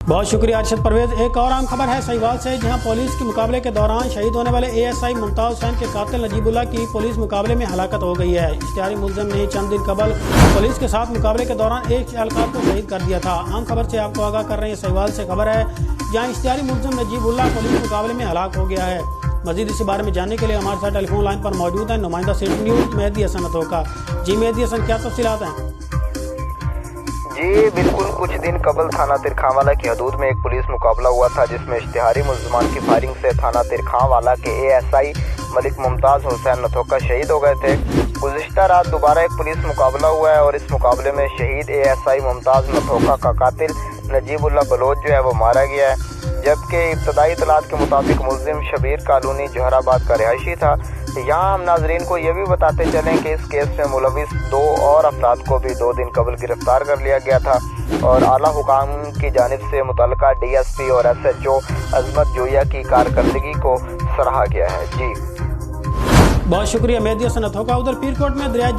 बहुत शुक्रिया अरशद परवेज। एक और आम खबर है सहीवाल से, जहां पुलिस के मुकाबले के दौरान शहीद होने वाले एएसआई मुमताज हुसैन के कातिल नजीबुल्लाह की पुलिस मुकाबले में हलाकत हो गई है। इश्तिहारी मुलजिम ने चंद दिन कबल पुलिस के साथ मुकाबले के दौरान एक एहलकार को शहीद कर दिया था। आम खबर से आपको आगाह कर रहे हैं, सहीवाल से खबर है जहाँ इश्तिहारी मुलजिम नजीबुल्लाह पुलिस मुकाबले में हलाक हो गया है। मजीद इस बारे में जानने के लिए हमारे साथ टेलीफोन लाइन पर मौजूद है नुमाइंदा सिटी न्यूज़ मेहदी हसन अथोका। जी मेहदी हसन, क्या तफसीलात हैं? जी बिल्कुल, कुछ दिन कबल थाना तिरखांवाला की हदूद में एक पुलिस मुकाबला हुआ था, जिसमें इश्तिहारी मुलजमान की फायरिंग से थाना तिरखांवाला के एएसआई मलिक मुमताज हुसैन नथोका शहीद हो गए थे। गुज़िश्ता रात दोबारा एक पुलिस मुकाबला हुआ है और इस मुकाबले में शहीद एएसआई मुमताज नथोका का कातिल नजीबुल्लाह बलोच जो है वो मारा गया है, जबकि इब्तदाई इतलात के मुताबिक मुलजिम शबीर कॉलोनी जौहराबाद का रिहायशी था। यहाँ हम नाजरीन को ये भी बताते चलें कि इस केस में मुलविस 2 और अफराद को भी 2 दिन कबल गिरफ्तार कर लिया गया था और आला हुकाम की जानिब से मुतल्लिका डीएसपी और एसएचओ अजमत जोया की कारकर्दगी को सराहा गया है। जी बहुत शुक्रिया मेहदी हसन अथोका। उधर पीरकोट में दरिया